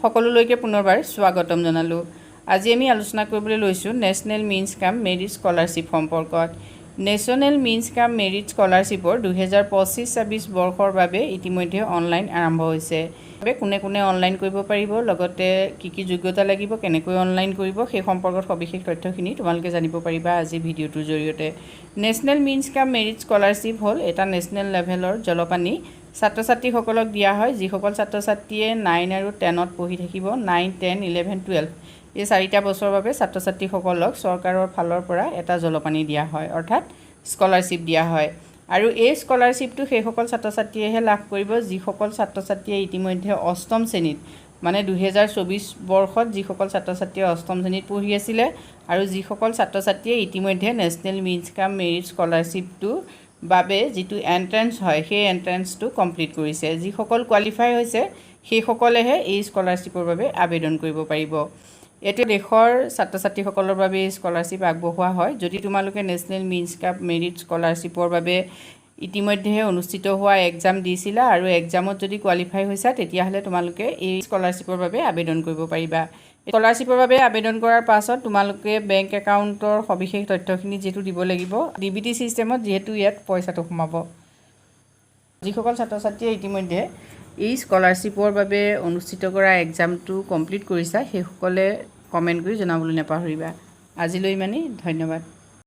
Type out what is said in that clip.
সকলোলৈকে পুনৰবাৰ স্বাগতম জনালোঁ। আজি আমি আলোচনা কৰিবলৈ লৈছোঁ নেশ্যনেল মিনছ কাম মেৰিট স্কলাৰশ্বিপ সম্পৰ্কত। নেশ্যনেল মিনছ কাম মেৰিট স্কলাৰশ্বিপৰ 2025-26 বৰ্ষৰ বাবে ইতিমধ্যে অনলাইন আৰম্ভ হৈছে। কোনে কোনে অনলাইন কৰিব পাৰিব, লগতে কি যোগ্যতা লাগিব, কেনেকৈ অনলাইন কৰিব, সেই সম্পৰ্কত সবিশেষ তথ্যখিনি তোমালোকে জানিব পাৰিবা আজি ভিডিঅ'টোৰ জৰিয়তে। নেশ্যনেল মিনছ কাম মেৰিট স্কলাৰশ্বিপ হ'ল এটা নেশ্যনেল লেভেলৰ জলপানী ছাত্ৰ ছাত্ৰীসকলক দিয়া হয়, যিসকল ছাত্ৰ ছাত্ৰীয়ে 9 আৰু 10ত পঢ়ি থাকিব। 9, 10, 11, 12 এই 4টা বছৰৰ বাবে ছাত্ৰ ছাত্ৰীসকলক চৰকাৰৰ ফালৰ পৰা এটা জলপানী দিয়া হয়, অৰ্থাৎ স্কলাৰশ্বিপ দিয়া হয়। আৰু এই স্কলাৰশ্বিপটো সেইসকল ছাত্ৰ ছাত্ৰীয়েহে লাভ কৰিব যিসকল ছাত্ৰ ছাত্ৰীয়ে ইতিমধ্যে অষ্টম শ্ৰেণীত, মানে 2024 বৰ্ষত যিসকল ছাত্ৰ ছাত্ৰীয়ে অষ্টম শ্ৰেণীত পঢ়ি আছিলে আৰু যিসকল ছাত্ৰ ছাত্ৰীয়ে ইতিমধ্যে নেশ্যনেল মিনছ কাম মেৰিট স্কলাৰশ্বিপটো বাবে যিটো এণ্ট্ৰেন্স হয় সেই এণ্ট্ৰেন্সটো কমপ্লিট কৰিছে। যিসকল কোৱালিফাই হৈছে সেইসকলেহে এই স্কলাৰশ্বিপৰ বাবে আবেদন কৰিব পাৰিব। এইটো দেশৰ ছাত্ৰ ছাত্ৰীসকলৰ বাবে এই স্কলাৰশ্বিপ আগবঢ়োৱা হয়। যদি তোমালোকে নেশ্যনেল মিনছ কাম মেৰিট স্কলাৰশ্বিপৰ বাবে ইতিমধ্যে অনুষ্ঠিত হোৱা এক্সাম দিছিলা আৰু এক্সামত যদি কোৱালিফাই হৈছা, তেতিয়াহ'লে তোমালোকে এই স্কলাৰশ্বিপৰ বাবে আবেদন কৰিব পাৰিবা। স্কলাৰশ্বিপৰ বাবে আবেদন কৰাৰ পাছত তোমালোকে বেংক একাউণ্টৰ সবিশেষ তথ্যখিনি যিহেতু দিব লাগিব, DBT ছিষ্টেমত যিহেতু ইয়াত পইচাটো সোমাব। যিসকল ছাত্ৰ ছাত্ৰীয়ে ইতিমধ্যে এই স্কলাৰশ্বিপৰ বাবে অনুষ্ঠিত কৰা এক্সামটো কমপ্লিট কৰিছা, সেইসকলে কমেণ্ট কৰি জনাবলৈ নাপাহৰিবা। আজিলৈ ইমানেই, ধন্যবাদ।